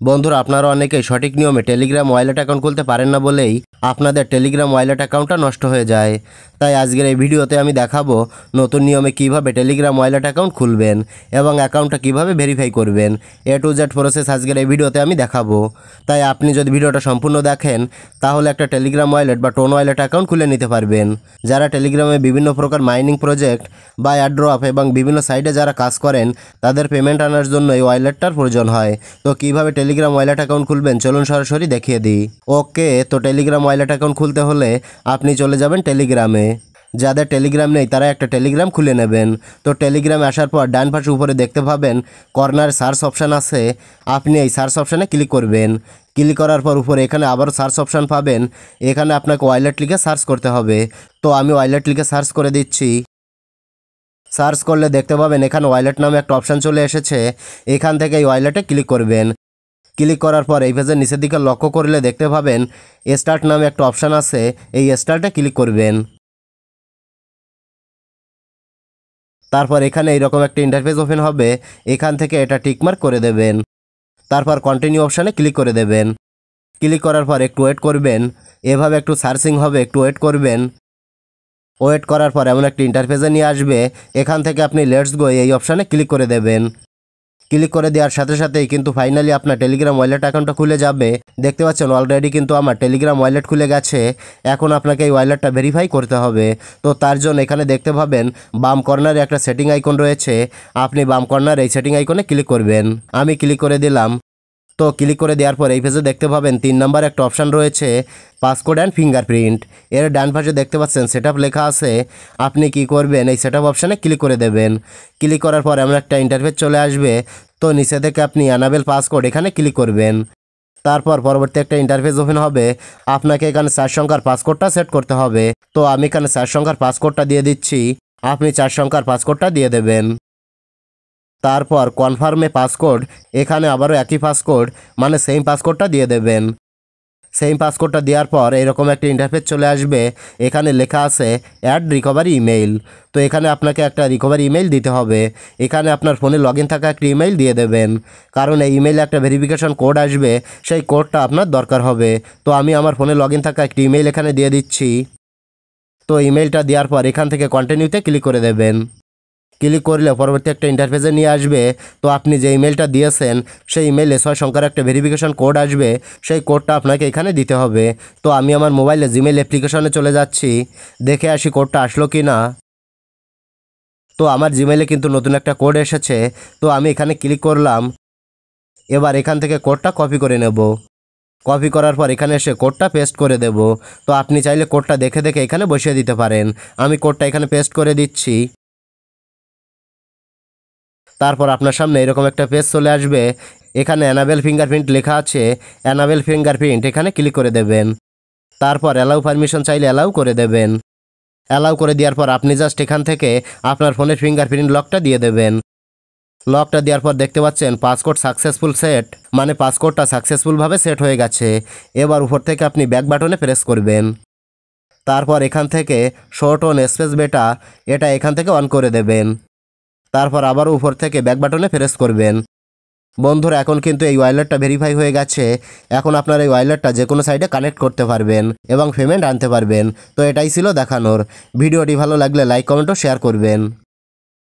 বন্ধুরা আপনারা অনেকেই সঠিক নিয়মে টেলিগ্রাম ওয়ালেট অ্যাকাউন্ট খুলতে পারেন না বলেই আপনাদের টেলিগ্রাম ওয়ালেট অ্যাকাউন্টটা নষ্ট হয়ে যায়। তাই আজকের এই ভিডিওতে আমি দেখাবো নতুন নিয়মে কিভাবে টেলিগ্রাম ওয়ালেট অ্যাকাউন্ট খুলবেন এবং অ্যাকাউন্টটা কিভাবে ভেরিফাই করবেন। এ টু জেড প্রসেস আজকের এই ভিডিওতে আমি দেখাবো। তাই আপনি যদি ভিডিওটা সম্পূর্ণ দেখেন তাহলে একটা টেলিগ্রাম ওয়ালেট বা টোন ওয়ালেট অ্যাকাউন্ট খুলে নিতে পারবেন। যারা টেলিগ্রামে বিভিন্ন প্রকার মাইনিং প্রজেক্ট বা অ্যাড্রপ এবং বিভিন্ন সাইটে যারা কাজ করেন তাদের পেমেন্ট আনার জন্য এই ওয়ালেটটার প্রয়োজন হয়। তো কিভাবে টেলিগ্রাম ওয়ালেট অ্যাকাউন্ট খুলবেন চলুন সরাসরি দেখিয়ে দিই। ওকে, তো টেলিগ্রাম ওয়ালেট অ্যাকাউন্ট খুলতে হলে আপনি চলে যাবেন টেলিগ্রামে। যাদের টেলিগ্রাম নেই তারা একটা টেলিগ্রাম খুলে নেবেন। তো টেলিগ্রামে আসার পর ডান পাশে উপরে দেখতে পাবেন কর্নারে সার্চ অপশান আছে, আপনি এই সার্চ অপশানে ক্লিক করবেন। ক্লিক করার পর উপরে এখানে আবার সার্চ অপশান পাবেন, এখানে আপনাকে ওয়ালেট লিখে সার্চ করতে হবে। তো আমি ওয়ালেট লিখে সার্চ করে দিচ্ছি। সার্চ করলে দেখতে পাবেন এখানে ওয়ালেট নামে একটা অপশান চলে এসেছে, এখান থেকে এই ওয়ালেটে ক্লিক করবেন। ক্লিক করার পর এই পেজের নিচের দিকে লক্ষ্য করলে দেখতে পাবেন স্টার্ট নামে একটা অপশান আছে, এই স্টার্টে ক্লিক করবেন। তারপর এখানে এইরকম একটা ইন্টারফেস ওপেন হবে, এখান থেকে এটা টিকমার্ক করে দেবেন। তারপর কন্টিনিউ অপশানে ক্লিক করে দেবেন। ক্লিক করার পর একটু ওয়েট করবেন, এভাবে একটু সার্চিং হবে, একটু ওয়েট করবেন। ওয়েট করার পর এমন একটা ইন্টারফেসে নিয়ে আসবে, এখান থেকে আপনি লেটস গো এই অপশানে ক্লিক করে দেবেন। ক্লিক করে দেওয়ার সাথে সাথেই কিন্তু ফাইনালি আপনার টেলিগ্রাম ওয়ালেট অ্যাকাউন্টটা খুলে যাবে। দেখতে পাচ্ছেন অলরেডি কিন্তু আমার টেলিগ্রাম ওয়ালেট খুলে গেছে। এখন আপনাকে এই ওয়ালেটটা ভেরিফাই করতে হবে। তো তার জন্য এখানে দেখতে পাবেন বাম কর্নারে একটা সেটিং আইকন রয়েছে, আপনি বাম কর্নার এই সেটিং আইকনে ক্লিক করবেন। আমি ক্লিক করে দিলাম। তো ক্লিক করে দেওয়ার পর এই পেজে দেখতে পাবেন 3 নম্বর একটা অপশান রয়েছে পাসকোড অ্যান্ড ফিঙ্গারপ্রিন্ট। এর ডান পাশে দেখতে পাচ্ছেন সেটআপ লেখা আছে, আপনি কি করবেন এই সেটআপ অপশানে ক্লিক করে দেবেন। ক্লিক করার পর এমন একটা ইন্টারফেস চলে আসবে, তো নিচে থেকে আপনি অ্যানাবেল পাসকোড এখানে ক্লিক করবেন। তারপর পরবর্তী একটা ইন্টারফেস ওপেন হবে, আপনাকে এখানে 4 সংখ্যার পাসকোডটা সেট করতে হবে। তো আমি এখানে 4 সংখ্যার পাসকোডটা দিয়ে দিচ্ছি, আপনি 4 সংখ্যার পাসকোডটা দিয়ে দেবেন। তারপর কনফার্মে পাসকোড, এখানে আবারও একই পাসকোড মানে সেম পাসকোডটা দিয়ে দেবেন। সেম পাসকোডটা দেওয়ার পর এরকম একটা ইন্টারফেস চলে আসবে, এখানে লেখা আছে অ্যাড রিকভারি ইমেইল। তো এখানে আপনাকে একটা রিকভারি ইমেইল দিতে হবে। এখানে আপনার ফোনে লগ ইন থাকা একটা ইমেইল দিয়ে দেবেন, কারণ এই ইমেইলে একটা ভেরিফিকেশন কোড আসবে, সেই কোডটা আপনার দরকার হবে। তো আমি আমার ফোনে লগ ইন থাকা একটা ইমেইল এখানে দিয়ে দিচ্ছি। তো ইমেইলটা দেওয়ার পর এখান থেকে কন্টিনিউতে ক্লিক করে দেবেন। ক্লিক করলে পরবর্তী একটা ইন্টারফেসে নিয়ে আসবে, তো আপনি যে ইমেলটা দিয়েছেন সেই ইমেলে 6 সংখ্যার একটা ভেরিফিকেশন কোড আসবে, সেই কোডটা আপনাকে এখানে দিতে হবে। তো আমি আমার মোবাইলে জিমেল অ্যাপ্লিকেশনে চলে যাচ্ছি, দেখে আসি কোডটা আসলো কি না। তো আমার জিমেলে কিন্তু নতুন একটা কোড এসেছে, তো আমি এখানে ক্লিক করলাম। এবার এখান থেকে কোডটা কপি করে নেব। কপি করার পর এখানে এসে কোডটা পেস্ট করে দেব। তো আপনি চাইলে কোডটা দেখে দেখে এখানে বসিয়ে দিতে পারেন। আমি কোডটা এখানে পেস্ট করে দিচ্ছি। তারপর আপনার সামনে এরকম একটা পেজ চলে আসবে, এখানে অ্যানাবেল ফিঙ্গারপ্রিন্ট লেখা আছে, অ্যানাবেল ফিঙ্গারপ্রিন্ট এখানে ক্লিক করে দেবেন। তারপর অ্যালাউ পারমিশন চাইলে অ্যালাউ করে দেবেন। অ্যালাউ করে দেওয়ার পর আপনি জাস্ট এখান থেকে আপনার ফোনের ফিঙ্গারপ্রিন্ট লকটা দিয়ে দেবেন। লকটা দেওয়ার পর দেখতে পাচ্ছেন পাসকোড সাকসেসফুল সেট, মানে পাসকোডটা সাকসেসফুলভাবে সেট হয়ে গেছে। এবার উপর থেকে আপনি ব্যাক বাটনে প্রেস করবেন। তারপর এখান থেকে শো টোন স্পেস বেটা এটা এখান থেকে অন করে দেবেন। তারপর আবারও উপর থেকে ব্যাক বাটনে প্রেস করবেন। বন্ধুরা এখন কিন্তু এই ওয়ালেটটা ভেরিফাই হয়ে গেছে। এখন আপনার এই ওয়ালেটটা যে কোনো সাইডে কানেক্ট করতে পারবেন এবং পেমেন্ট আনতে পারবেন। তো এটাই ছিল দেখানোর। ভিডিওটি ভালো লাগলে লাইক কমেন্ট ও শেয়ার করবেন।